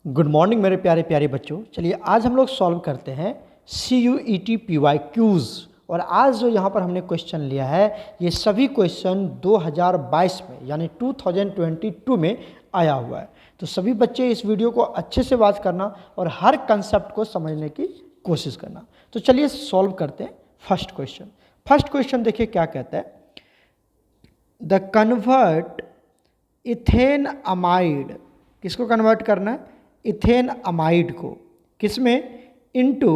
Good morning मेरे प्यारे प्यारे बच्चों। चलिए आज हम लोग सॉल्व करते हैं CUET PYQs। और आज जो यहाँ पर हमने क्वेश्चन लिया है ये सभी क्वेश्चन 2022 में यानी 2022 में आया हुआ है। तो सभी बच्चे इस वीडियो को अच्छे से वॉच करना और हर कंसेप्ट को समझने की कोशिश करना। तो चलिए सॉल्व करते हैं फर्स्ट क्वेश्चन। फर्स्ट क्वेश्चन देखिए क्या कहता है, द कन्वर्ट इथेन अमाइड, किसको कन्वर्ट करना है, इथेन अमाइड को, किसमें, इनटू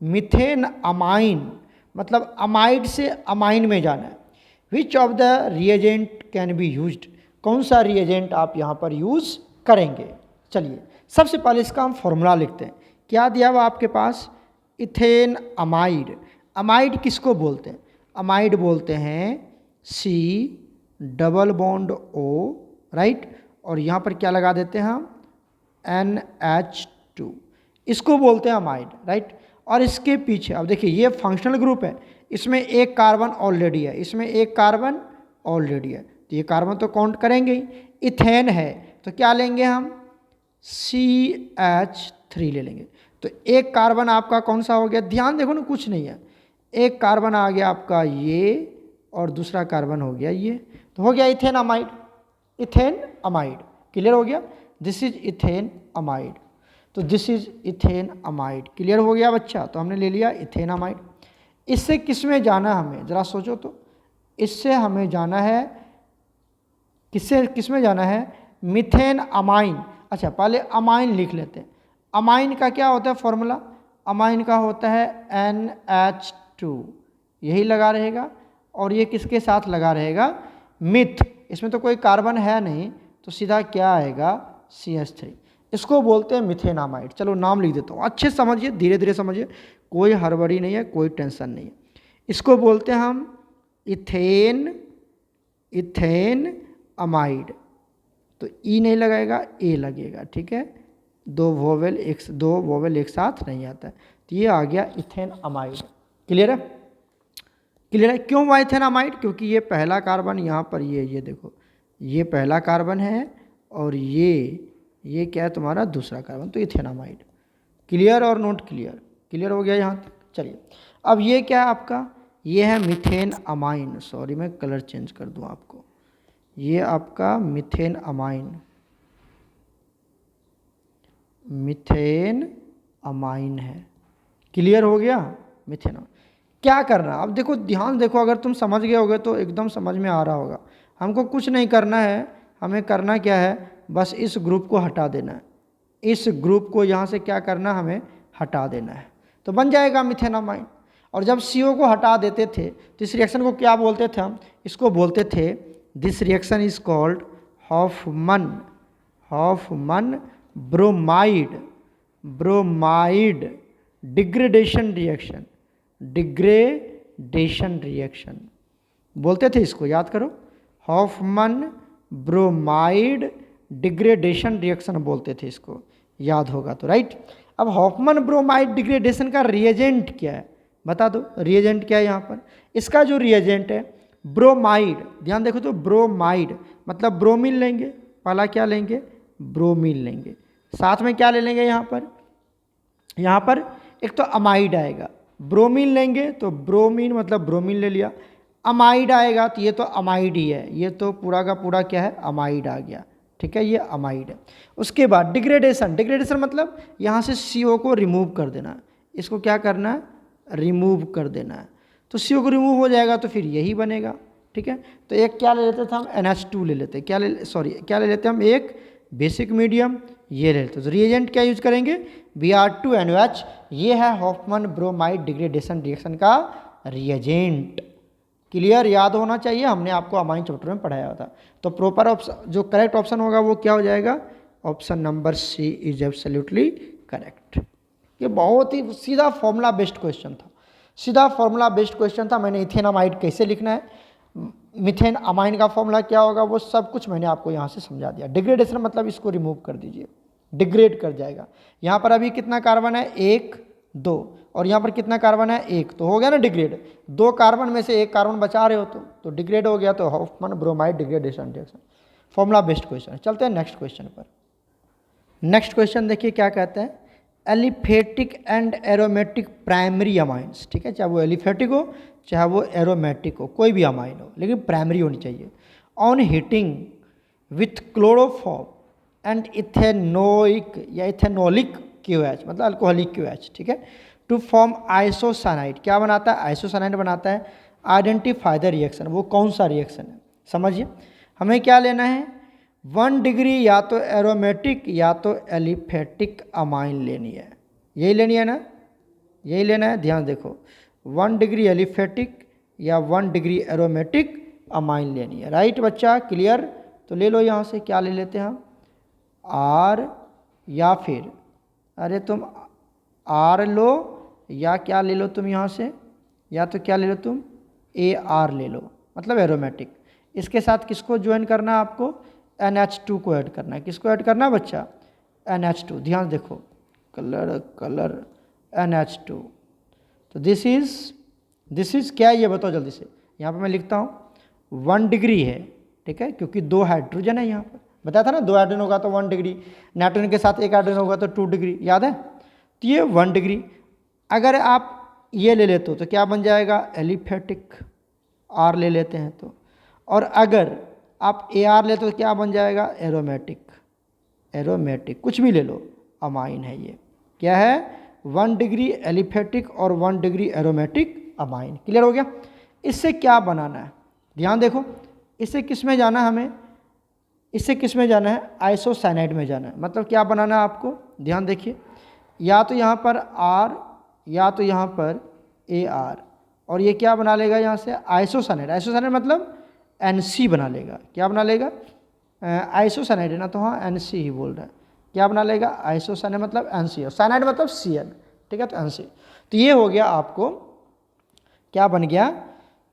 मिथेन अमाइन, मतलब अमाइड से अमाइन में जाना है। Which of the reagent can be used, कौन सा रिएजेंट आप यहाँ पर यूज करेंगे। चलिए सबसे पहले इसका हम फॉर्मूला लिखते हैं। क्या दिया हुआ आपके पास, इथेन अमाइड। अमाइड किसको बोलते हैं, अमाइड बोलते हैं C double bond O, right, और यहाँ पर क्या लगा देते हैं हम, NH2, इसको बोलते हैं अमाइड, राइट। और इसके पीछे अब देखिए ये फंक्शनल ग्रुप है, इसमें एक कार्बन ऑलरेडी है, इसमें एक कार्बन ऑलरेडी है, तो ये कार्बन तो काउंट करेंगे ही। इथेन है तो क्या लेंगे हम, CH3 ले लेंगे। तो एक कार्बन आपका कौन सा हो गया, ध्यान देखो ना, कुछ नहीं है, एक कार्बन आ गया आपका ये और दूसरा कार्बन हो गया ये, तो हो गया ethane amide. Ethane amide clear हो गया, दिस इज इथेन अमाइड। तो this is ethane amide clear हो गया बच्चा, तो हमने ले लिया इथेन अमाइड। इससे किस में जाना हमें, ज़रा सोचो तो, इससे हमें जाना है, किससे किस में जाना है, मिथेन अमाइन। अच्छा पहले अमाइन लिख लेते हैं। अमाइन का क्या होता है फॉर्मूला, अमाइन का होता है NH2, यही लगा रहेगा, और ये किसके साथ लगा रहेगा, मिथ, इसमें तो कोई कार्बन है नहीं, तो सीधा क्या आएगा, CH3, इसको बोलते हैं मिथेन अमाइड। चलो नाम लिख देता हूँ, अच्छे समझिए, धीरे धीरे समझिए, कोई हड़बड़ी नहीं है, कोई टेंशन नहीं है। इसको बोलते हैं हम इथेन, इथेन अमाइड, तो ई नहीं लगाएगा, ए लगेगा, ठीक है, दो वोवेल एक साथ नहीं आता है, तो ये आ गया इथेन अमाइड। क्लियर है, क्लियर है। क्यों हुआ इथेन अमाइड, क्योंकि ये पहला कार्बन यहाँ पर ये देखो, ये पहला कार्बन है और ये क्या है तुम्हारा दूसरा कार्बन, तो इथेन अमाइड। क्लियर और नोट क्लियर, क्लियर हो गया यहाँ तक। चलिए अब ये क्या है आपका, ये है मिथेन अमाइन, सॉरी मैं कलर चेंज कर दूँ आपको, ये आपका मिथेन अमाइन, मिथेन अमाइन है। क्लियर हो गया, मिथेन अमाइन। क्या करना, अब देखो ध्यान देखो, अगर तुम समझ गए होगे तो एकदम समझ में आ रहा होगा। हमको कुछ नहीं करना है, हमें करना क्या है, बस इस ग्रुप को हटा देना है, इस ग्रुप को यहाँ से क्या करना, हमें हटा देना है, तो बन जाएगा मिथेन अमाइन। और जब CO को हटा देते थे तो इस रिएक्शन को क्या बोलते थे हम, इसको बोलते थे, this reaction is called Hoffman, Hoffman bromide, bromide degradation reaction, degradation reaction बोलते थे इसको, याद करो, हॉफमन ब्रोमाइड डिग्रेडेशन रिएक्शन बोलते थे इसको, याद होगा तो, राइट। अब हॉफमन ब्रोमाइड डिग्रेडेशन का रिएजेंट क्या है, बता दो, रिएजेंट क्या है यहाँ पर, इसका जो रिएजेंट है ब्रोमाइड, ध्यान देखो तो, ब्रोमाइड मतलब ब्रोमीन लेंगे, पहला क्या लेंगे, ब्रोमीन लेंगे, साथ में क्या ले लेंगे यहाँ पर एक तो अमाइड आएगा, ब्रोमीन लेंगे तो ब्रोमीन मतलब ब्रोमीन ले लिया, अमाइड आएगा तो ये तो अमाइड ही है, ये तो पूरा का पूरा क्या है, अमाइड आ गया, ठीक है, ये अमाइड है। उसके बाद डिग्रेडेशन, डिग्रेडेशन मतलब यहाँ से CO को रिमूव कर देना है, इसको क्या करना है, रिमूव कर देना है, तो CO को रिमूव हो जाएगा तो फिर यही बनेगा, ठीक है। तो एक क्या ले लेते थे हम, NH2 ले लेते, क्या ले लेते हम, एक बेसिक मीडियम ये ले लेते, तो रिएजेंट क्या यूज करेंगे, Br2NOH, ये है हॉफमन ब्रोमाइड डिग्रेडेशन रिएक्शन का रिएजेंट। क्लियर, याद होना चाहिए, हमने आपको अमाइन चैप्टर में पढ़ाया था। तो प्रॉपर ऑप्शन, जो करेक्ट ऑप्शन होगा वो क्या हो जाएगा, option number C is absolutely correct. ये बहुत ही सीधा फॉर्मूला बेस्ड क्वेश्चन था, सीधा फॉर्मूला बेस्ड क्वेश्चन था। मैंने इथेन अमाइड कैसे लिखना है, मिथेन अमाइन का फॉर्मूला क्या होगा, वो सब कुछ मैंने आपको यहाँ से समझा दिया। डिग्रेडेशन मतलब इसको रिमूव कर दीजिए, डिग्रेड कर जाएगा। यहाँ पर अभी कितना कार्बन है, 1 2, और यहाँ पर कितना कार्बन है, 1, तो हो गया ना डिग्रेड, 2 कार्बन में से 1 कार्बन बचा रहे हो तो डिग्रेड हो गया, तो Hoffman bromide degradation reaction, formula based question. चलते हैं नेक्स्ट क्वेश्चन पर। नेक्स्ट क्वेश्चन देखिए क्या कहता है, aliphatic and aromatic primary amines, ठीक है, चाहे वो एलिफेटिक हो चाहे वो एरोमेटिक हो, कोई भी अमाइन हो लेकिन प्राइमरी होनी चाहिए, on heating with chloroform and ethanoic या इथेनोलिक क्यूएच, मतलब अल्कोहलिक क्यूएच, ठीक है, टू फॉर्म आइसोसाइनाइड। क्या बनाता है? आइसोसाइनाइड बनाता है। आइडेंटिफाई द रिएक्शन, वो कौन सा रिएक्शन है समझिए। हमें क्या लेना है, 1 डिग्री या तो एरोमेटिक या तो एलिफेटिक अमाइन लेनी है, यही लेनी है ना, यही लेना है, ध्यान देखो, 1 डिग्री एलिफेटिक या 1 डिग्री एरोमेटिक अमाइन लेनी है, राइट बच्चा, क्लियर। तो ले लो यहाँ से, क्या ले लेते हैं हम, आर, या फिर अरे तुम आर लो, या क्या ले लो तुम यहाँ से, या तो क्या ले लो तुम, ए आर ले लो, मतलब एरोमेटिक। इसके साथ किसको ज्वाइन करना है आपको, NH2 को ऐड करना है। किसको ऐड करना है बच्चा, NH2, ध्यान देखो, कलर कलर NH2। तो दिस इज क्या है ये बताओ जल्दी से। यहाँ पे मैं लिखता हूँ 1 डिग्री है, ठीक है, क्योंकि 2 हाइड्रोजन है यहाँ पर, बताया था ना 2 हाइड्रोजन होगा तो 1 डिग्री, नाइट्रोजन के साथ 1 हाइड्रोजन होगा तो 2 डिग्री, याद है। तो ये 1 डिग्री, अगर आप ये ले लेते हो तो क्या बन जाएगा, एलिफेटिक, आर ले लेते हैं तो, और अगर आप ए आर लेते हो तो क्या बन जाएगा, एरोमेटिक, एरोमेटिक कुछ भी ले लो, अमाइन है ये, क्या है, 1 डिग्री एलिफेटिक और 1 डिग्री एरोमेटिक अमाइन। क्लियर हो गया। इससे क्या बनाना है, ध्यान देखो, इससे किस में जाना है हमें, इससे किस में जाना है, आइसोसाइनाइड में जाना है। मतलब क्या बनाना है आपको, ध्यान देखिए, या तो यहाँ पर आर या तो यहाँ पर ए आर, और ये क्या बना लेगा यहाँ से, आइसोसाइनाइड। आइसोसाइनाइड मतलब NC बना लेगा, क्या बना लेगा, आइसोसाइनाइड है ना, तो हाँ NC ही बोल रहा है, क्या बना लेगा, आइसोसाइनाइड मतलब NC, साइनाइड मतलब Cl, ठीक है, तो NC। तो ये हो गया आपको, क्या बन गया,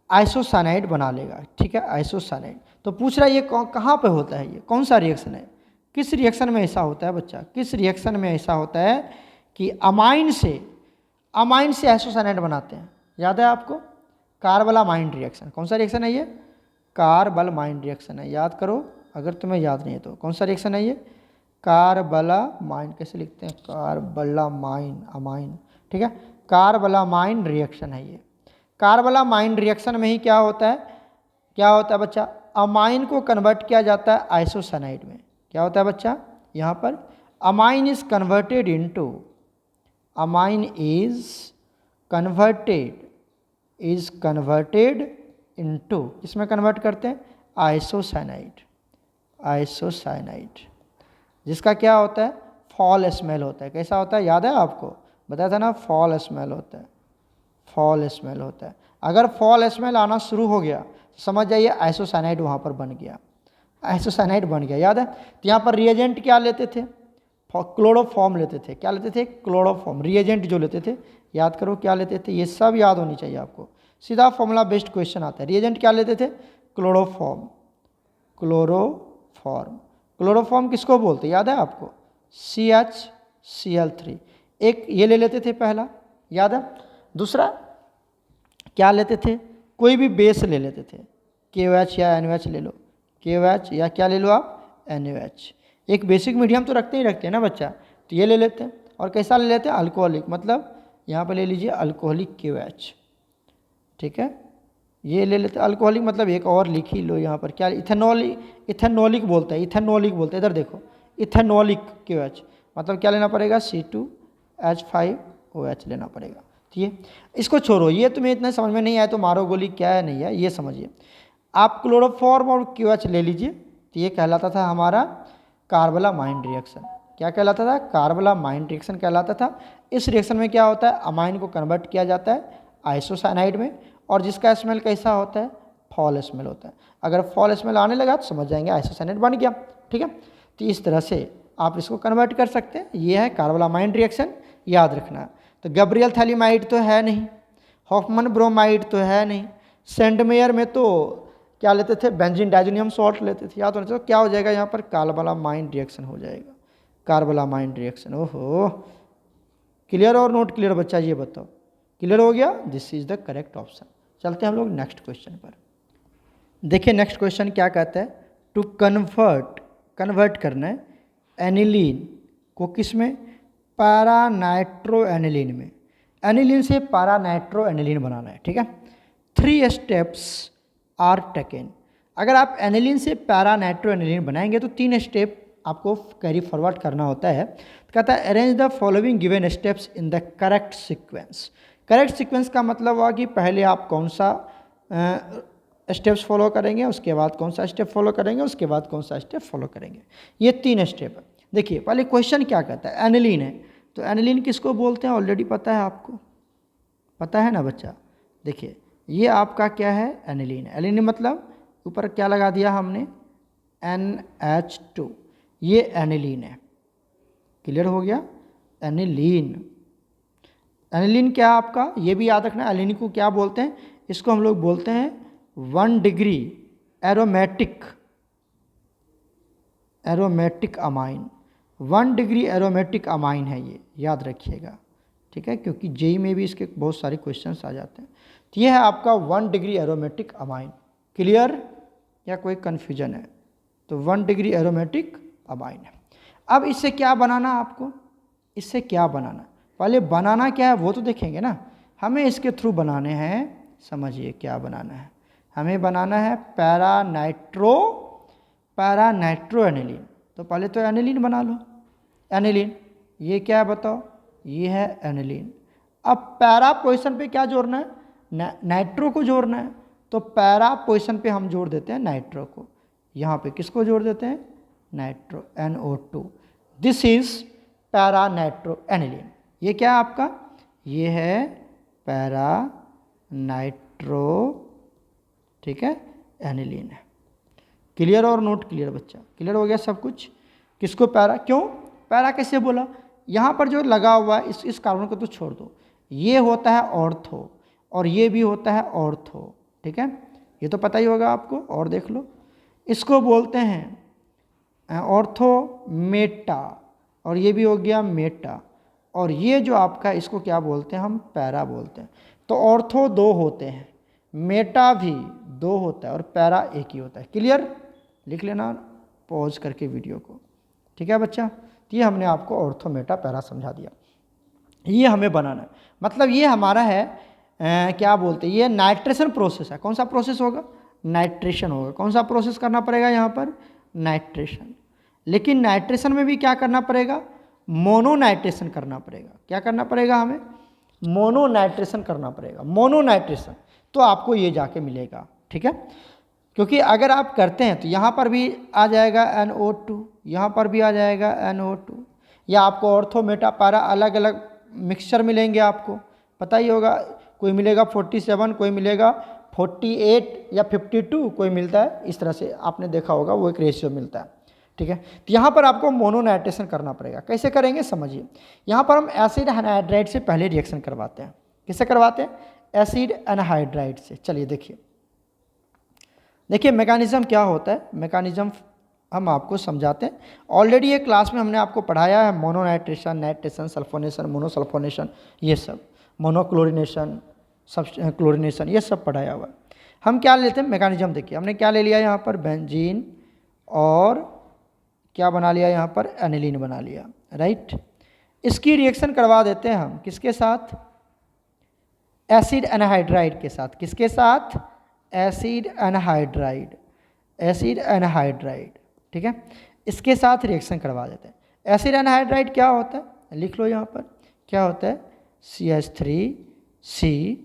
आइसोसाइनाइड बना लेगा, ठीक है, आइसोसाइनाइड। तो पूछ रहा है ये कहाँ पे होता है, ये कौन सा रिएक्शन है, किस रिएक्शन में ऐसा होता है बच्चा, किस रिएक्शन में ऐसा होता है कि अमाइन से आइसोसाइनाइड बनाते हैं, याद है आपको, कार्बलामाइन रिएक्शन। कौन सा रिएक्शन है ये, कार्बलामाइन रिएक्शन है, याद करो अगर तुम्हें याद नहीं है तो, कौन सा रिएक्शन है ये, कार्बलामाइन। कैसे लिखते हैं, कार्बलामाइन, अमाइन, ठीक है, कार्बलामाइन रिएक्शन है ये। कार्बलामाइन रिएक्शन में ही क्या होता है, क्या होता है बच्चा, अमाइन को कन्वर्ट किया जाता है आइसोसाइनाइड में। क्या होता है बच्चा, यहाँ पर amine is converted into, amine is converted into, किसमें कन्वर्ट करते हैं, आइसोसाइनाइड, आइसोसाइनाइड, जिसका क्या होता है, फॉल स्मेल होता है। कैसा होता है, याद है आपको, बताया था ना, फॉल स्मेल होता है, फॉल स्मेल होता है। अगर फॉल स्मेल आना शुरू हो गया तो समझ जाइए आइसोसाइनाइड वहाँ पर बन गया, आइसोसाइनाइड बन गया, याद है। तो यहाँ पर रिएजेंट क्या लेते थे, क्लोरोफॉर्म लेते थे, क्या लेते थे, क्लोरोफॉर्म, रिएजेंट जो लेते थे, याद करो क्या लेते थे, ये सब याद होनी चाहिए आपको, सीधा फॉर्मूला बेस्ड क्वेश्चन आता है। रिएजेंट क्या लेते थे, क्लोरोफॉर्म, क्लोरोफॉर्म, क्लोरोफॉर्म किसको बोलते हैं, याद है आपको, CHCl3, एक ये ले लेते थे पहला, याद है। दूसरा क्या लेते थे, कोई भी बेस ले लेते थे, KOH या NOH ले लो, KOH या क्या ले लो आप, NOH, एक बेसिक मीडियम तो रखते हैं ना बच्चा, तो ये ले लेते हैं। और कैसा ले लेते हैं, अल्कोहलिक, मतलब यहाँ पर ले लीजिए अल्कोहलिक KOH, ठीक है, ये ले लेते हैं अल्कोहलिक, मतलब एक और लिख ही लो यहाँ पर, क्या, इथेनोलिक बोलते हैं, इथेनोलिक बोलते हैं, इधर देखो, इथेनोलिक KOH, मतलब क्या लेना पड़ेगा, C2H5OH लेना पड़ेगा। ठीक है, इसको छोड़ो, ये तुम्हें इतना समझ में नहीं आया तो मारो गोली, क्या है नहीं है ये समझिए। आप क्लोरोफॉर्म और KOH ले लीजिए, तो ये कहलाता था हमारा कार्बलामाइन रिएक्शन। क्या कहलाता था, कार्बलामाइन रिएक्शन कहलाता था। इस रिएक्शन में क्या होता है, अमाइन को कन्वर्ट किया जाता है आइसोसाइनाइड में, और जिसका स्मेल कैसा होता है, फॉल स्मेल होता है। अगर फॉल स्मेल आने लगा तो समझ जाएंगे आइसोसाइनाइड बन गया, ठीक है। तो इस तरह से आप इसको कन्वर्ट कर सकते हैं, ये है कार्बलामाइन रिएक्शन, याद रखना। तो गैब्रियल थैलीमाइड तो है नहीं, हॉफमन ब्रोमाइड तो है नहीं, सेंडमेयर में तो क्या लेते थे, बेंजीन डाइजोनियम सॉल्ट लेते थे, याद होना चाहिए। क्या हो जाएगा यहाँ पर, कार्बलामाइन रिएक्शन हो जाएगा, कार्बलामाइन रिएक्शन। ओहो, क्लियर और नोट क्लियर बच्चा, ये बताओ क्लियर हो गया, this is the correct option. चलते हैं हम लोग नेक्स्ट क्वेश्चन पर। देखिए नेक्स्ट क्वेश्चन क्या कहता है, टू कन्वर्ट करना है एनिलीन को किस में, पैरा नाइट्रो एनिलीन में। एनिलीन से पैरा नाइट्रो एनिलीन बनाना है, ठीक है। 3 स्टेप्स आर टेकन। अगर आप एनिलीन से पैरा नाइट्रो एनिलीन बनाएंगे तो 3 स्टेप आपको कैरी फॉरवर्ड करना होता है। तो कहता है arrange the following given steps in the correct sequence. Correct sequence का मतलब हुआ कि पहले आप कौन सा स्टेप्स फॉलो करेंगे, उसके बाद कौन सा स्टेप फॉलो करेंगे, उसके बाद कौन सा स्टेप फॉलो करेंगे। ये 3 स्टेप है। देखिए पहले क्वेश्चन क्या कहता है, एनिलीन है तो एनिलीन किसको बोलते हैं, ऑलरेडी पता है आपको, पता है ना बच्चा। देखिए ये आपका क्या है, एनिलीन। एनिलीन मतलब ऊपर क्या लगा दिया हमने, NH2, ये एनिलीन है। क्लियर हो गया, एनिलीन। एनिलीन क्या आपका, ये भी याद रखना, एनिलीन को क्या बोलते हैं, इसको हम लोग बोलते हैं 1 degree aromatic amine. 1 degree aromatic amine है ये, याद रखिएगा, ठीक है, क्योंकि जेई में भी इसके बहुत सारे क्वेश्चंस आ जाते हैं। तो ये है आपका 1 डिग्री एरोमेटिक अमाइन। क्लियर या कोई कन्फ्यूजन है, तो 1 डिग्री एरोमेटिक अमाइन है। अब इससे क्या बनाना आपको, इससे क्या बनाना, पहले बनाना क्या है वो तो देखेंगे ना। हमें इसके थ्रू बनाने हैं, समझिए क्या बनाना है, हमें बनाना है पैरा नाइट्रो एनिलीन। तो पहले तो एनिलीन बना लो, एनिलीन ये क्या है बताओ, ये है एनिलीन। अब पैरा पोजीशन पे क्या जोड़ना है, नाइट्रो को जोड़ना है। तो पैरा पोजीशन पे हम जोड़ देते हैं नाइट्रो को, यहाँ पे किसको जोड़ देते हैं, nitro, NO2। This is para nitro aniline. ये क्या है आपका, ये है पैरा नाइट्रो, ठीक है, एनिलीन है। क्लियर और नोट क्लियर बच्चा, क्लियर हो गया सब कुछ। किसको पैरा, क्यों पैरा कैसे बोला, यहाँ पर जो लगा हुआ है इस कार्बन को तो छोड़ दो, ये होता है ऑर्थो और ये भी होता है ऑर्थो, ठीक है, ये तो पता ही होगा आपको। और देख लो, इसको बोलते हैं ऑर्थो मेटा और ये भी हो गया मेटा, और ये जो आपका इसको क्या बोलते हैं, हम पैरा बोलते हैं। तो ऑर्थो 2 होते हैं, मेटा भी 2 होता है और पैरा 1 ही होता है। क्लियर, लिख लेना पॉज करके वीडियो को, ठीक है बच्चा। तो ये हमने आपको ऑर्थो मेटा पैरा समझा दिया। ये हमें बनाना है, मतलब ये हमारा है क्या बोलते हैं, ये नाइट्रेशन प्रोसेस है। कौन सा प्रोसेस होगा, नाइट्रेशन होगा। कौन सा प्रोसेस करना पड़ेगा यहाँ पर, नाइट्रेशन। लेकिन नाइट्रेशन में भी क्या करना पड़ेगा, मोनो नाइट्रेशन करना पड़ेगा। क्या करना पड़ेगा हमें, मोनो नाइट्रेशन करना पड़ेगा। मोनो नाइट्रेशन तो आपको ये जाके मिलेगा, ठीक है, क्योंकि अगर आप करते हैं तो यहाँ पर भी आ जाएगा NO2, यहाँ पर भी आ जाएगा NO2, या आपको ऑर्थो मेटा पैरा अलग अलग मिक्सचर मिलेंगे, आपको पता ही होगा। कोई मिलेगा 47, कोई मिलेगा 48 या 52, कोई मिलता है इस तरह से, आपने देखा होगा वो एक रेशियो मिलता है, ठीक है। तो यहाँ पर आपको मोनो नाइट्रेशन करना पड़ेगा। कैसे करेंगे समझिए, यहाँ पर हम एसिड एनहाइड्राइड से पहले रिएक्शन करवाते हैं। किससे करवाते हैं, एसिड एनहाइड्राइड से। चलिए देखिए, देखिए मैकेनिज्म क्या होता है, मैकेनिज्म हम आपको समझाते हैं। ऑलरेडी ये क्लास में हमने आपको पढ़ाया है, मोनो नाइट्रेशन, नाइट्रेशन, सल्फोनेशन, मोनोसल्फोनेशन, ये सब, मोनोक्लोरिनेशन, सब क्लोरिनेशन, ये सब पढ़ाया हुआ है। हम क्या लेते हैं, मैकेनिज्म देखिए, हमने क्या ले लिया यहाँ पर, बेंजीन और क्या बना लिया यहाँ पर, एनिलीन बना लिया, राइट। इसकी रिएक्शन करवा देते हैं हम किसके साथ, एसिड एनहाइड्राइड के साथ। किसके साथ, एसिड एनहाइड्राइड, एसिड एनहाइड्राइड, ठीक है, इसके साथ रिएक्शन करवा देते हैं। एसिड एनहाइड्राइड क्या होता है, लिख लो यहाँ पर, क्या होता है, CH3C,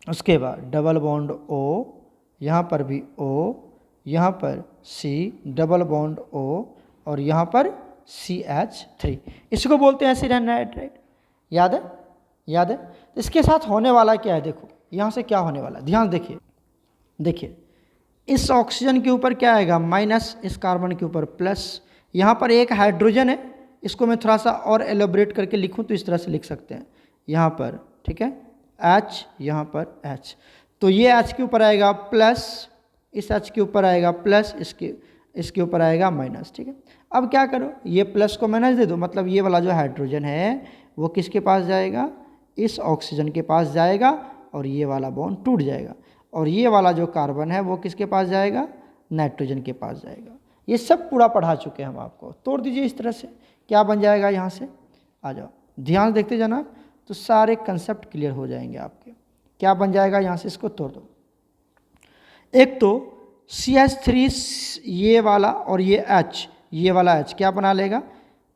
उसके बाद डबल बॉन्ड O, यहाँ पर भी O, यहाँ पर C, डबल बॉन्ड O, और यहाँ पर CH3, इसको बोलते हैं एसिड एनहाइड्राइड। याद है, याद है। तो इसके साथ होने वाला क्या है, देखो यहाँ से क्या होने वाला है, ध्यान देखिए। देखिए इस ऑक्सीजन के ऊपर क्या आएगा, माइनस, इस कार्बन के ऊपर प्लस। यहाँ पर एक हाइड्रोजन है, इसको मैं थोड़ा सा और एलोबरेट करके लिखूँ तो इस तरह से लिख सकते हैं, यहाँ पर, ठीक है, H, यहाँ पर H। तो ये H के ऊपर आएगा प्लस, इस H के ऊपर आएगा प्लस, इसके ऊपर आएगा माइनस, ठीक है। अब क्या करो, ये प्लस को माइनस दे दो, मतलब ये वाला जो हाइड्रोजन है वो किसके पास जाएगा, इस ऑक्सीजन के पास जाएगा, और ये वाला बॉन्ड टूट जाएगा, और ये वाला जो कार्बन है वो किसके पास जाएगा, नाइट्रोजन के पास जाएगा। ये सब पूरा पढ़ा चुके हैं हम आपको। तोड़ दीजिए इस तरह से, क्या बन जाएगा यहाँ से, आ जाओ ध्यान से देखते जाना, तो सारे कंसेप्ट क्लियर हो जाएंगे आपके। क्या बन जाएगा यहाँ से, इसको तोड़ दो। एक तो CH3 ये वाला और ये H, ये वाला H क्या बना लेगा,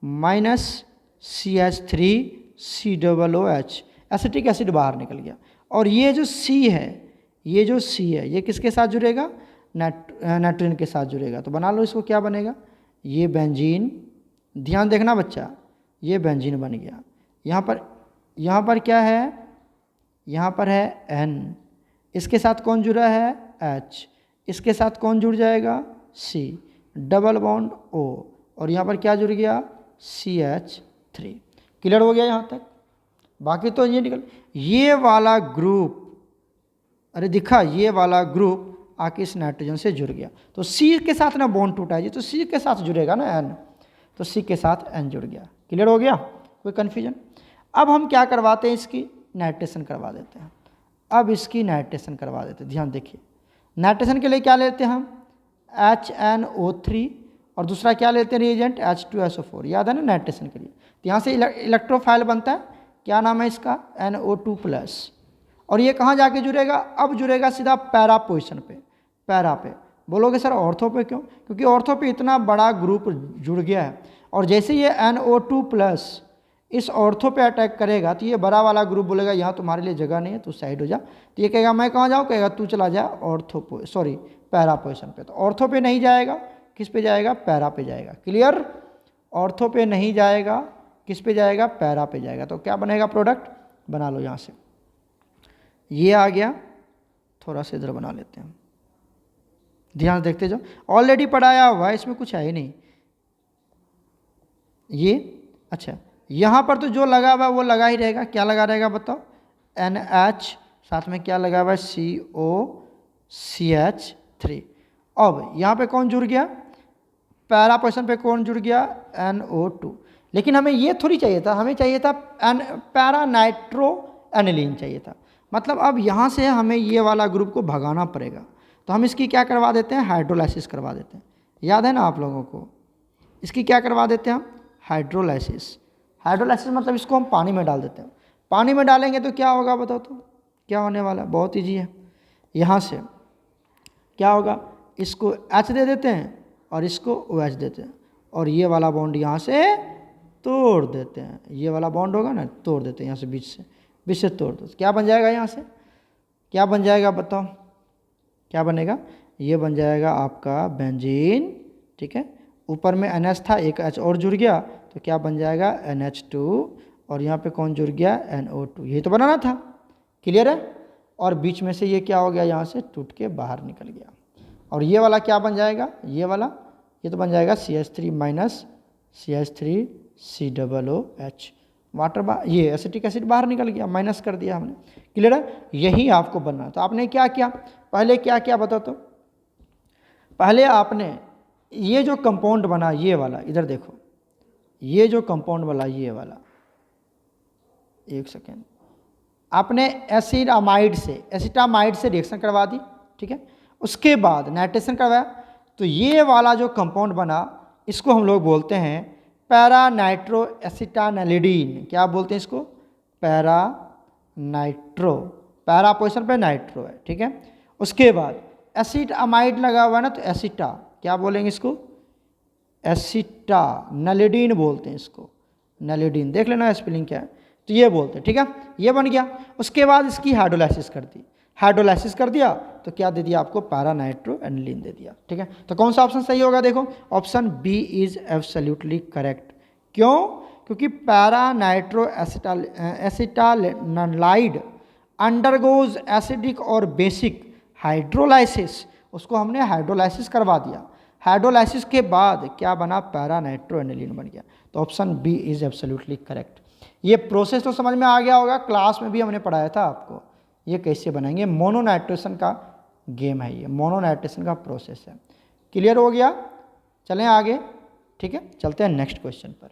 माइनस CH3COOH, एसिटिक एसिड बाहर निकल गया। और ये जो C है, ये जो C है, ये किसके साथ जुड़ेगा, नाइट्रोजन के साथ जुड़ेगा। तो बना लो इसको, क्या बनेगा, ये बेंजीन, ध्यान देखना बच्चा, ये बेंजीन बन गया। यहाँ पर क्या है, यहाँ पर है N, इसके साथ कौन जुड़ा है, H, इसके साथ कौन जुड़ जाएगा, C, डबल बॉन्ड O, और यहाँ पर क्या जुड़ गया, CH3। क्लियर हो गया यहाँ तक, बाकी तो ये निकल, ये वाला ग्रुप, अरे दिखा, ये वाला ग्रुप आके इस नाइट्रोजन से जुड़ गया, तो C के साथ ना बॉन्ड टूटा है जी, तो C के साथ जुड़ेगा ना N, तो C के साथ N जुड़ गया। क्लियर हो गया, कोई कन्फ्यूजन। अब हम क्या करवाते हैं, इसकी नाइट्रेशन करवा देते हैं। अब इसकी नाइट्रेशन करवा देते हैं, ध्यान देखिए। नाइट्रेशन के लिए क्या लेते हैं हम, HNO3, और दूसरा क्या लेते हैं रिएजेंट, H2SO4, याद है ना नाइट्रेशन के लिए। तो यहाँ से इलेक्ट्रोफाइल बनता है, क्या नाम है इसका, NO2+, और ये कहाँ जाके जुड़ेगा, अब जुड़ेगा सीधा पैरा पोजिशन पे, पैरा पे। बोलोगे सर ऑर्थो पे क्यों, क्योंकि ऑर्थो पे इतना बड़ा ग्रुप जुड़ गया है, और जैसे ये NO2+ इस ऑर्थो पे अटैक करेगा, तो ये बड़ा वाला ग्रुप बोलेगा यहाँ तुम्हारे लिए जगह नहीं है, तू साइड हो जा। तो ये कहेगा मैं कहाँ जाऊँ, कहेगा तू चला जा पैरा पोजिशन पे। तो ऑर्थो पे नहीं जाएगा, किस पे जाएगा, पैरा पे जाएगा। क्लियर, ऑर्थो पे नहीं जाएगा, किस पे जाएगा, पैरा पे जाएगा। तो क्या बनेगा, प्रोडक्ट बना लो यहाँ से, ये आ गया, थोड़ा सा इधर बना लेते हैं, ध्यान देखते जाओ, ऑलरेडी पढ़ाया हुआ है, इसमें कुछ है ही नहीं। ये अच्छा, यहाँ पर तो जो लगा हुआ है वो लगा ही रहेगा, क्या लगा रहेगा बताओ, NH, साथ में क्या लगा हुआ है, COCH3। अब यहाँ पे कौन जुड़ गया, पैरा पोजिशन पे कौन जुड़ गया, NO2। लेकिन हमें ये थोड़ी चाहिए था, हमें चाहिए था पैरा नाइट्रो एनिलीन चाहिए था। मतलब अब यहाँ से हमें ये वाला ग्रुप को भगाना पड़ेगा, तो हम इसकी क्या करवा देते हैं, हाइड्रोलाइसिस करवा देते हैं। याद है ना आप लोगों को, इसकी क्या करवा देते हैं हम, हाइड्रोलाइसिस। हाइड्रोलाइसिस मतलब इसको हम पानी में डाल देते हैं। पानी में डालेंगे तो क्या होगा बताओ, तो क्या होने वाला है, बहुत ईजी है। यहाँ से क्या होगा, इसको H दे देते हैं और इसको OH देते हैं, और ये वाला बॉन्ड यहाँ से तोड़ देते हैं, ये वाला बॉन्ड होगा ना, तोड़ देते हैं यहाँ से, बीच से तोड़ दो। क्या बन जाएगा यहाँ से, क्या बन जाएगा बताओ, क्या बनेगा, ये बन जाएगा आपका बेंजीन, ठीक है। ऊपर में NH था, एक H और जुड़ गया, तो क्या बन जाएगा, NH2, और यहाँ पे कौन जुड़ गया, NO2। यही तो बनाना था, क्लियर है। और बीच में से ये क्या हो गया, यहाँ से टूट के बाहर निकल गया, और ये वाला क्या बन जाएगा, ये वाला, ये तो बन जाएगा CH3 माइनस CH3COOH, वाटर ये एसिटिक एसिड बाहर निकल गया, माइनस कर दिया हमने। क्लियर है, यही आपको बनना है। तो आपने क्या किया, पहले क्या किया बताओ, तो पहले आपने ये जो कंपाउंड बना, ये वाला, इधर देखो, ये जो कंपाउंड वाला, ये वाला, एक सेकेंड, आपने एसिटामाइड से रिएक्शन करवा दी, ठीक है। उसके बाद नाइट्रेशन करवाया, तो ये वाला जो कंपाउंड बना, इसको हम लोग बोलते हैं पैरा नाइट्रो एसिटानिलीन। क्या बोलते हैं इसको, पैरा नाइट्रो, पैरा पोजिशन पे नाइट्रो है, ठीक है। उसके बाद एसिटामाइड लगा हुआ है ना, तो एसिटा, क्या बोलेंगे इसको, एसिटानिलीन बोलते हैं इसको, नलिडीन, देख लेना स्पेलिंग क्या है, तो ये बोलते हैं, ठीक है। ये बन गया। उसके बाद इसकी हाइड्रोलाइसिस कर दी, हाइड्रोलाइसिस कर दिया तो क्या दे दिया आपको, पैरा नाइट्रो एनिलीन दे दिया, ठीक है। तो कौन सा ऑप्शन सही होगा, देखो option B is absolutely correct. क्यों, क्योंकि para nitro acetanilide undergoes acidic और बेसिक हाइड्रोलाइसिस, उसको हमने हाइड्रोलाइसिस करवा दिया। हाइड्रोलाइसिस के बाद क्या बना, पैरा नाइट्रो एनिलीन बन गया। तो option B is absolutely correct. ये प्रोसेस तो समझ में आ गया होगा, क्लास में भी हमने पढ़ाया था आपको ये कैसे बनाएंगे। मोनोनाइट्रेशन का गेम है ये, मोनोनाइट्रेशन का प्रोसेस है। क्लियर हो गया, चलें आगे, ठीक है। चलते हैं नेक्स्ट क्वेश्चन पर।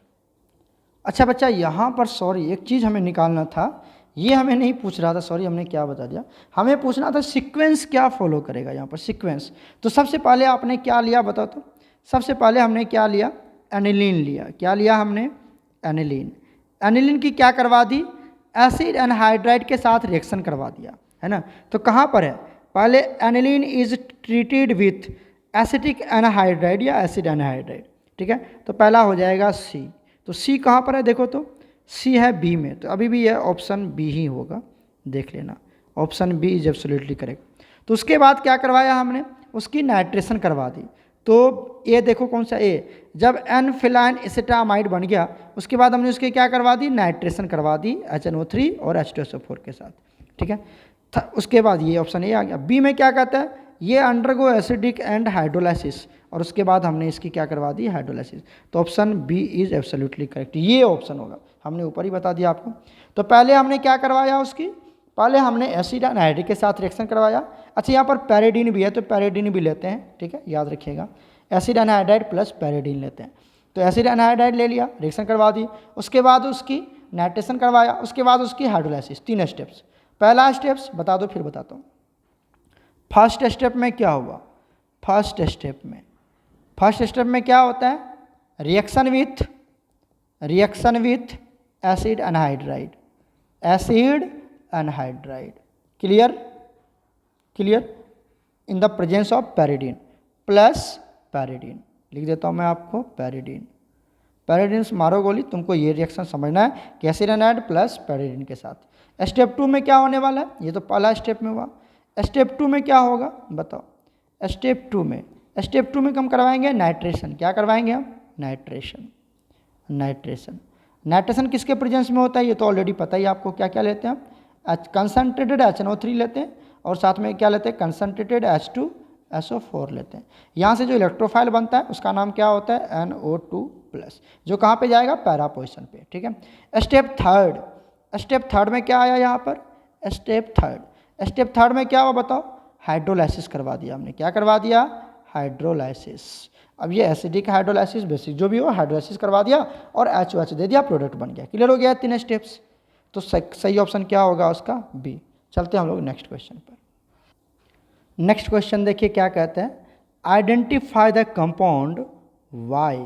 अच्छा बच्चा, यहाँ पर सॉरी एक चीज़ हमें निकालना था, ये हमें नहीं पूछ रहा था, सॉरी हमने क्या बता दिया, हमें पूछना था सीक्वेंस क्या फॉलो करेगा यहाँ पर, सीक्वेंस। तो सबसे पहले आपने क्या लिया बताओ, तो सबसे पहले हमने क्या लिया, एनिलीन लिया। क्या लिया हमने, एनिलीन। एनिलीन की क्या करवा दी, एसिड एनहाइड्राइड के साथ रिएक्शन करवा दिया, है ना। तो कहाँ पर है, पहले aniline is treated with acetic anhydride या एसिड एनहाइड्राइड, ठीक है। तो पहला हो जाएगा सी। तो सी कहाँ पर है, देखो तो सी है बी में, तो अभी भी यह ऑप्शन बी ही होगा, देख लेना, option B is absolutely correct. तो उसके बाद क्या करवाया हमने, उसकी नाइट्रेशन करवा दी। तो ये देखो कौन सा ए, जब एन फिलाइन एसिटामाइड बन गया उसके बाद हमने उसके क्या करवा दी, नाइट्रेशन करवा दी HNO3 और H2SO4 के साथ, ठीक है। उसके बाद ये ऑप्शन ए आ गया। बी में क्या कहता है, ये अंडरगो एसिडिक एंड हाइड्रोलाइसिस, और उसके बाद हमने इसकी क्या करवा दी, हाइड्रोलाइसिस। तो option B is absolutely correct, ये ऑप्शन होगा, हमने ऊपर ही बता दिया आपको। तो पहले हमने क्या करवाया उसकी, पहले हमने एसिड एनहाइड्राइड के साथ रिएक्शन करवाया। अच्छा यहाँ पर पैरेडीन भी है तो पैरेडीन भी लेते हैं, ठीक है, याद रखिएगा, एसिड एनहाइड्राइड प्लस पैरेडीन लेते हैं। तो एसिड एनहाइड्राइड ले लिया, रिएक्शन करवा दी, उसके बाद उसकी नाइट्रेशन करवाया, उसके बाद उसकी हाइड्रोलाइसिस। 3 स्टेप्स। पहला स्टेप्स बता दो, फिर बताता हूँ। फर्स्ट स्टेप में क्या हुआ, फर्स्ट स्टेप में क्या होता है, reaction with acid anhydride, clear in the presence of pyridine plus pyridine, लिख देता हूँ मैं आपको, पैरेडीन से मारो गोली, तुमको ये रिएक्शन समझना है कि एसिड एनहाइड्राइड प्लस पैरेडीन के साथ। स्टेप 2 में क्या होने वाला है, ये तो पहला स्टेप में हुआ। स्टेप 2 में क्या होगा बताओ, स्टेप 2 में हम करवाएंगे नाइट्रेशन। क्या करवाएंगे हम, नाइट्रेशन किसके प्रेजेंस में होता है, ये तो ऑलरेडी पता ही आपको। क्या क्या लेते हैं हम, कंसनट्रेटेड HNO3 लेते हैं, और साथ में क्या लेते हैं, कंसनट्रेटेड H2SO4 लेते हैं। यहाँ से जो इलेक्ट्रोफाइल बनता है उसका नाम क्या होता है, NO2+, जो कहाँ पे जाएगा, पैरा पोजिशन पे, ठीक है। स्टेप थर्ड में क्या आया यहाँ पर, स्टेप थर्ड में क्या हुआ बताओ, हाइड्रोलाइसिस करवा दिया हमने। क्या करवा दिया, हाइड्रोलाइसिस। अब ये एसिडिक हाइड्रोलाइसिस, बेसिक जो भी हो, हाइड्रोलाइसिस करवा दिया और HOH दे दिया, प्रोडक्ट बन गया। क्लियर हो गया 3 स्टेप्स। तो सही ऑप्शन क्या होगा उसका, बी। चलते हैं हम लोग नेक्स्ट क्वेश्चन पर। नेक्स्ट क्वेश्चन देखिए क्या कहते हैं, आइडेंटिफाई द कंपाउंड वाई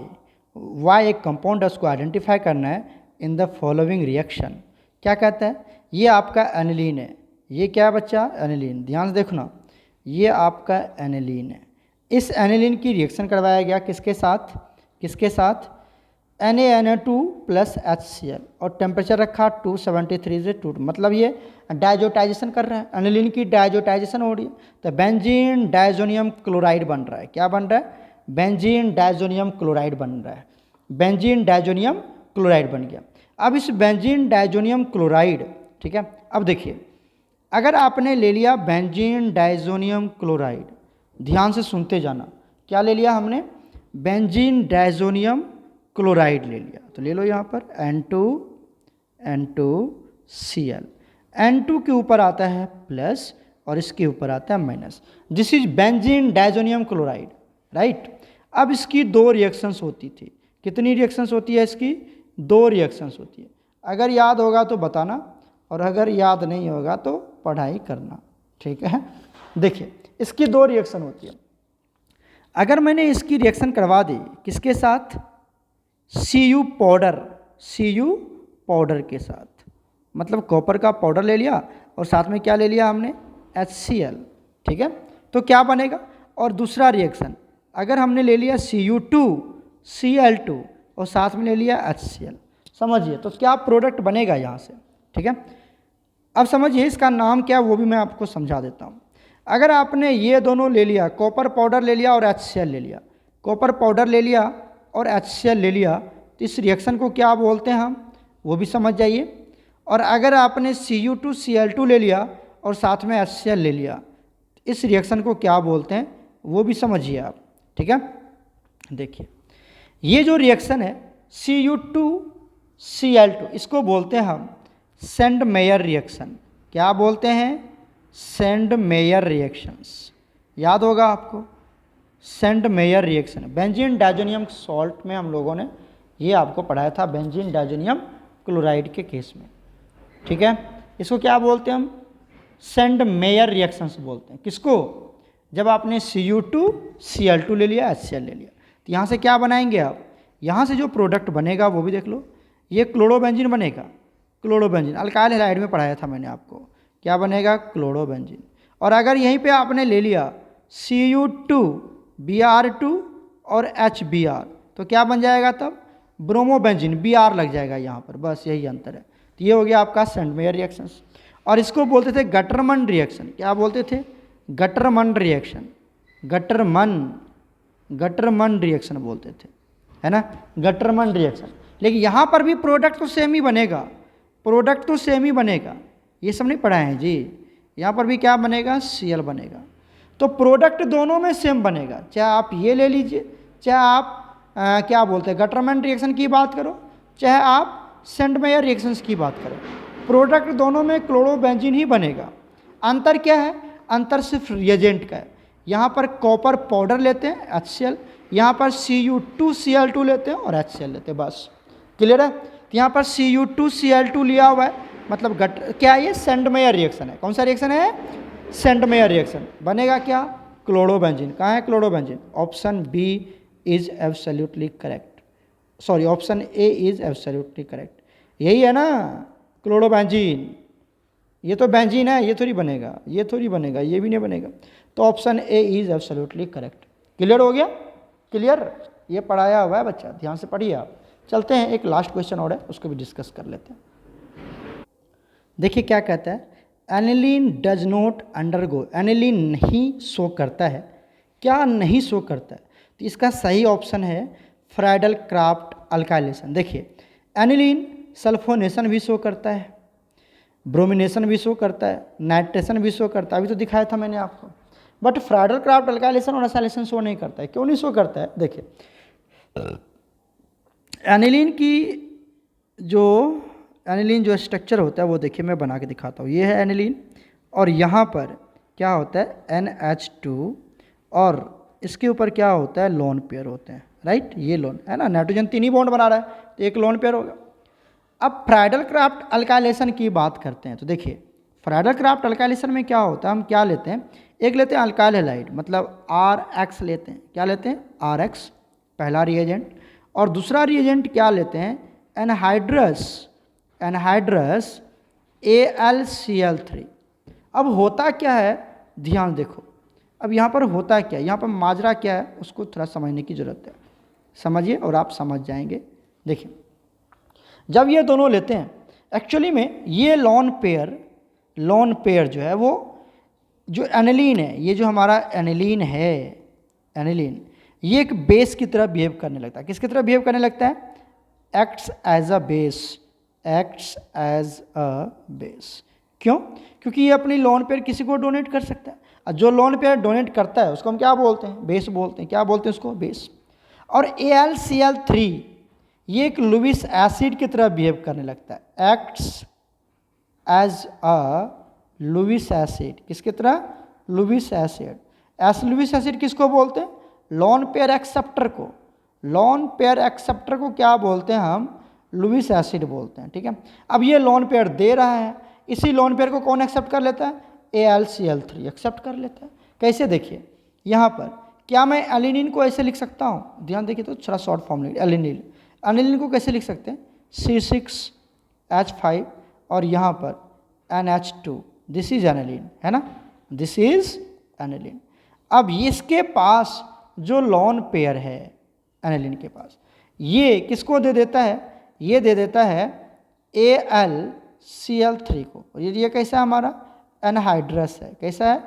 एक कंपाउंड है, उसको आइडेंटिफाई करना है इन द फॉलोइंग रिएक्शन। क्या कहता है, ये आपका एनिलीन है, ये क्या है बच्चा, एनिलीन। ध्यान से देखना, ये आपका एनिलीन है। इस एनिलीन की रिएक्शन करवाया गया किसके साथ, Na2+ HCl, और टेम्परेचर रखा 273 से 2, मतलब ये डायजोटाइजेशन कर रहा है, एनिलीन की डायजोटाइजेशन हो रही है। तो बेंजीन डायजोनियम क्लोराइड बन रहा है। क्या बन रहा है, बेंजीन डायजोनियम क्लोराइड बन रहा है, बेंजीन डायजोनियम क्लोराइड बन गया। अब इस बेंजीन डायजोनियम क्लोराइड, ठीक है, अब देखिए, अगर आपने ले लिया बेंजीन डायजोनियम क्लोराइड, ध्यान से सुनते जाना, क्या ले लिया हमने, बेंजीन डायजोनियम क्लोराइड ले लिया। तो ले लो यहाँ पर N2Cl, N2 के ऊपर आता है प्लस और इसके ऊपर आता है minus. This is benzene diazonium chloride, right. अब इसकी 2 रिएक्शंस होती थी। कितनी रिएक्शंस होती है इसकी, 2 रिएक्शंस होती है। अगर याद होगा तो बताना, और अगर याद नहीं होगा तो पढ़ाई करना, ठीक है। देखिए इसकी 2 रिएक्शन होती है। अगर मैंने इसकी रिएक्शन करवा दी किसके साथ, Cu पाउडर के साथ, मतलब कॉपर का पाउडर ले लिया और साथ में क्या ले लिया हमने, HCl, ठीक है। तो क्या बनेगा, और दूसरा रिएक्शन अगर हमने ले लिया Cu2Cl2 और साथ में ले लिया HCl, समझिए तो क्या प्रोडक्ट बनेगा यहाँ से, ठीक है। अब समझिए इसका नाम क्या है वो भी मैं आपको समझा देता हूँ। अगर आपने ये दोनों ले लिया, कॉपर पाउडर ले लिया और HCl ले लिया, कॉपर पाउडर ले लिया और HCl ले लिया, तो इस रिएक्शन को क्या बोलते हैं हम, वो भी समझ जाइए। और अगर आपने Cu2Cl2 ले लिया और साथ में HCl ले लिया, इस रिएक्शन को क्या बोलते हैं वो भी समझिए आप, ठीक है। देखिए ये जो रिएक्शन है Cu2Cl2, इसको बोलते हैं हम सेंड मेयर रिएक्शन। क्या बोलते हैं, सेंड मेयर रिएक्शंस, याद होगा आपको, send mayor reaction. Benzene diazonium salt में हम लोगों ने ये आपको पढ़ाया था, बेंजीन डायजोनियम क्लोराइड के केस में, ठीक है। इसको क्या बोलते हैं हम, सेंड मेयर रिएक्शंस बोलते हैं। किसको, जब आपने Cu2Cl2 ले लिया, HCl ले लिया, तो तो यहाँ से क्या बनाएंगे आप, यहाँ से जो प्रोडक्ट बनेगा वो भी देख लो, ये क्लोरोबेंजीन बनेगा, क्लोरोबेंजीन अल्काइल हैलाइड में पढ़ाया था मैंने आपको, क्या बनेगा, क्लोरोबेंजीन। और अगर यहीं पे आपने ले लिया Cu2 Br2 और HBr तो क्या बन जाएगा तब, ब्रोमोबेंजीन, Br लग जाएगा यहाँ पर, बस यही अंतर है। तो ये हो गया आपका सेंडमेयर रिएक्शंस। और इसको बोलते थे गटरमन रिएक्शन, क्या बोलते थे, गटरमन रिएक्शन, गटरमन रिएक्शन बोलते थे, है ना, गटरमन रिएक्शन। लेकिन यहाँ पर भी प्रोडक्ट तो सेम ही बनेगा, प्रोडक्ट तो सेम ही बनेगा, ये सब नहीं पढ़ाए हैं जी। यहाँ पर भी क्या बनेगा, Cl बनेगा। तो प्रोडक्ट दोनों में सेम बनेगा, चाहे आप ये ले लीजिए, चाहे आप क्या बोलते हैं गटरमन रिएक्शन की बात करो, चाहे आप सेंडमेयर रिएक्शंस की बात करें, प्रोडक्ट दोनों में क्लोरोबेंजीन ही बनेगा। अंतर क्या है, अंतर सिर्फ रिएजेंट का है। यहाँ पर कॉपर पाउडर लेते हैं HCl, यहाँ पर Cu2Cl2 लेते हैं और HCl लेते हैं, बस क्लियर है। तो यहाँ पर Cu2Cl2 लिया हुआ है, मतलब क्या ये सेंडमेयर रिएक्शन है। कौन सा रिएक्शन है, सेंडमेयर रिएक्शन। बनेगा क्या, क्लोरोबेंजीन। कहाँ है chlorobenzene, option B is absolutely correct, sorry option A is absolutely correct, यही है ना क्लोरोबेंजीन। ये तो बेंजीन है, ये थोड़ी बनेगा, ये थोड़ी बनेगा, ये भी नहीं बनेगा। तो option A is absolutely correct. Clear हो गया, क्लियर, ये पढ़ाया हुआ है बच्चा, ध्यान से पढ़िए आप। चलते हैं, एक लास्ट क्वेश्चन और है, उसको भी डिस्कस कर लेते हैं। देखिए क्या कहता है, aniline does not undergo, aniline नहीं शो करता है, क्या नहीं शो करता है, तो इसका सही ऑप्शन है फ्राइडल क्राफ्ट अल्काइलेशन। देखिए एनिलीन सल्फोनेशन भी शो करता है, ब्रोमिनेशन भी शो करता है, नाइट्रेशन भी शो करता है, अभी तो दिखाया था मैंने आपको, बट फ्राइडल क्राफ्ट अल्काइलेशन और एसाइलेशन शो नहीं करता है। क्यों नहीं शो करता है, देखिए एनिलीन की एनिलीन जो स्ट्रक्चर होता है वो देखिए मैं बना के दिखाता हूँ। ये है एनिलीन और यहाँ पर क्या होता है NH2 और इसके ऊपर क्या होता है, लोन पेयर होते हैं, राइट, ये लोन है ना, नाइट्रोजन 3 ही बॉन्ड बना रहा है तो एक लोन पेयर होगा। अब फ्राइडल क्राफ्ट अल्काइलेशन की बात करते हैं तो देखिए फ्राइडल क्राफ्ट अल्काइलेशन में क्या होता है, हम क्या लेते हैं, एक लेते हैं अल्काइल हैलाइड मतलब RX लेते हैं, क्या लेते हैं RX पहला रिएजेंट, और दूसरा रिएजेंट क्या लेते हैं एनहाइड्रस AlCl3। अब होता क्या है, ध्यान देखो, अब यहाँ पर होता क्या है, यहाँ पर माजरा क्या है उसको थोड़ा समझने की ज़रूरत है, समझिए और आप समझ जाएंगे। देखिए जब ये दोनों लेते हैं, एक्चुअली में ये लोन पेयर जो है वो जो एनिलीन है, ये जो हमारा एनिलीन है, एनिलीन ये एक बेस की तरह बिहेव करने लगता है। किसकी तरह बिहेव करने लगता है, एक्ट्स एज अ बेस। क्यों, क्योंकि ये अपनी लोन पेयर किसी को डोनेट कर सकता है, और जो लोन पेयर डोनेट करता है उसको हम क्या बोलते हैं, बेस बोलते हैं। क्या बोलते हैं उसको, बेस। और AlCl3 ये एक लुईस एसिड की तरह बिहेव करने लगता है, acts as a Lewis acid. किसकी तरह, लुईस एसिड। लुईस एसिड किसको बोलते हैं, लोन पेयर एक्सेप्टर को, लोन पेयर एक्सेप्टर को क्या बोलते हैं हम, लुईस एसिड बोलते हैं, ठीक है। अब ये लोन पेयर दे रहा है, इसी लोन पेयर को कौन एक्सेप्ट कर लेता है, AlCl3 एक्सेप्ट कर लेता है। कैसे, देखिए यहाँ पर क्या मैं एलिनिन को ऐसे लिख सकता हूँ, ध्यान देखिए तो थोड़ा शॉर्ट फॉर्म लिख, एलिनिन को कैसे लिख सकते हैं, C6H5 और यहाँ पर NH2, दिस इज एनिलीन, है ना, दिस इज एनिलीन। अब इसके पास जो लोन पेयर है एनिलीन के पास, ये किसको दे देता है, ये दे देता है AlCl3 को, और ये कैसा है हमारा एनहाइड्रस है, कैसा है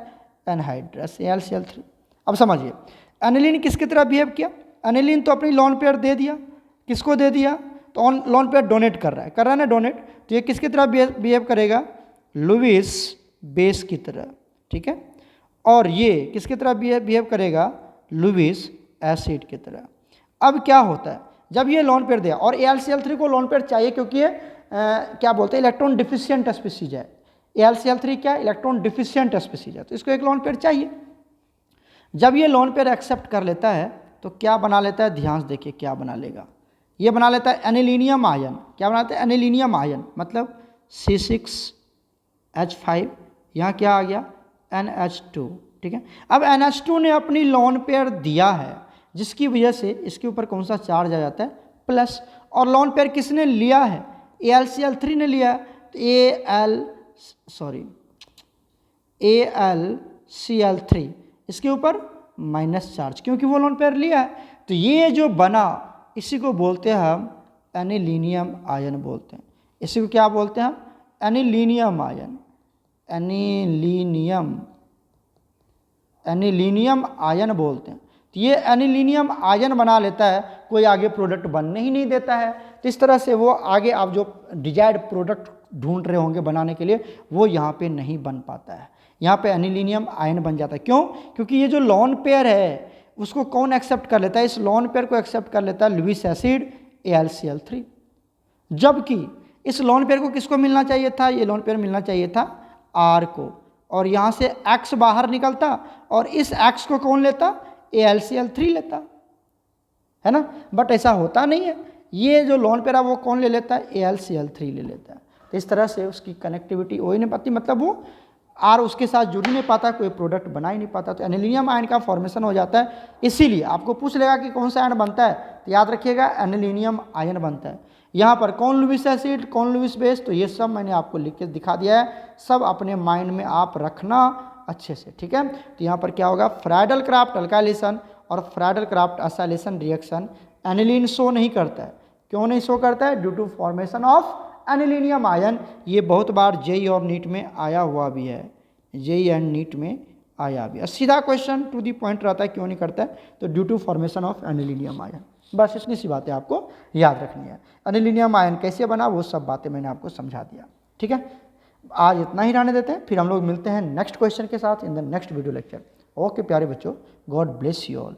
एनहाइड्रस AlCl3। अब समझिए एनिलीन किसकी तरह बिहेव किया, एनिलीन तो अपनी लोन पेयर दे दिया, किसको दे दिया, तो लोन पेयर डोनेट कर रहा है ना डोनेट, तो ये किसकी तरह बिहेव करेगा, लुईस बेस की तरह, ठीक है। और ये किसकी तरह बिहेव करेगा, लुईस एसिड की तरह। अब क्या होता है, जब ये लोन पेयर दिया और AlCl3 को लोन पेयर चाहिए क्योंकि ये क्या बोलते हैं इलेक्ट्रॉन डिफिशिएंट स्पीसीज है, AlCl3 क्या इलेक्ट्रॉन डिफिशिएंट स्पीसीज है, तो इसको एक लोन पेयर चाहिए। जब ये लोन पेयर एक्सेप्ट कर लेता है तो क्या बना लेता है, ध्यान से देखिए क्या बना लेगा, ये बना लेता है एनिलीनियम आयन। क्या बनाता है, एनिलीनियम आयन, मतलब C6H5, यहाँ क्या आ गया NH2, ठीक है। अब NH2 ने अपनी लोन पेयर दिया है, जिसकी वजह से इसके ऊपर कौन सा चार्ज आ जाता है, प्लस। और लोन पेयर किसने लिया है, AlCl3 ने लिया है, तो AlCl3 इसके ऊपर माइनस चार्ज, क्योंकि वो लोन पेयर लिया है। तो ये जो बना इसी को बोलते हैं हम एनिलीनियम आयन बोलते हैं। इसी को क्या बोलते हैं हम, एनिलीनियम आयन, एनिलीनियम आयन बोलते हैं। तो ये एनिलीनियम आयन बना लेता है, कोई आगे प्रोडक्ट बनने ही नहीं देता है। तो इस तरह से वो आगे आप जो डिजायर्ड प्रोडक्ट ढूंढ रहे होंगे बनाने के लिए, वो यहाँ पे नहीं बन पाता है। यहाँ पे एनिलीनियम आयन बन जाता है। क्यों? क्योंकि ये जो लोन पेयर है उसको कौन एक्सेप्ट कर लेता है, इस लोन पेयर को एक्सेप्ट कर लेता है लुईस एसिड AlCl3। जबकि इस लोन पेयर को किसको मिलना चाहिए था, ये लोन पेयर मिलना चाहिए था R को, और यहाँ से X बाहर निकलता और इस X को कौन लेता, AlCl3 लेता है ना। बट ऐसा होता नहीं है, ये जो लोन पेयर है वो कौन ले लेता है, AlCl3 ले लेता है। तो इस तरह से उसकी कनेक्टिविटी हो ही नहीं पाती, मतलब वो R उसके साथ जुड़ ही नहीं पाता, कोई प्रोडक्ट बना ही नहीं पाता। तो एनिलीनियम आयन का फॉर्मेशन हो जाता है। इसीलिए आपको पूछ लेगा कि कौन सा आयन बनता है, तो याद रखिएगा एनिलीनियम आयन बनता है। यहाँ पर कौन लुईस एसिड, कौन लुईस बेस, तो ये सब मैंने आपको लिख के दिखा दिया है, सब अपने माइंड में आप रखना अच्छे से, ठीक है। तो यहाँ पर क्या होगा, फ्राइडल क्राफ्ट अल्काइलेशन और Friedel Crafts acylation reaction aniline show नहीं करता है। क्यों नहीं शो करता है, due to formation of anilinium ion. ये बहुत बार जेई और नीट में आया हुआ भी है, जेई एंड नीट में आया भी है। सीधा क्वेश्चन टू दी पॉइंट रहता है, क्यों नहीं करता है, तो due to formation of anilinium ion. बस इतनी सी बातें आपको याद रखनी है। एनिलीनियम आयन कैसे बना वो सब बातें मैंने आपको समझा दिया, ठीक है। आज इतना ही रहने देते हैं, फिर हम लोग मिलते हैं नेक्स्ट क्वेश्चन के साथ in the next video lecture. Okay प्यारे बच्चों, गॉड ब्लेस यू ऑल।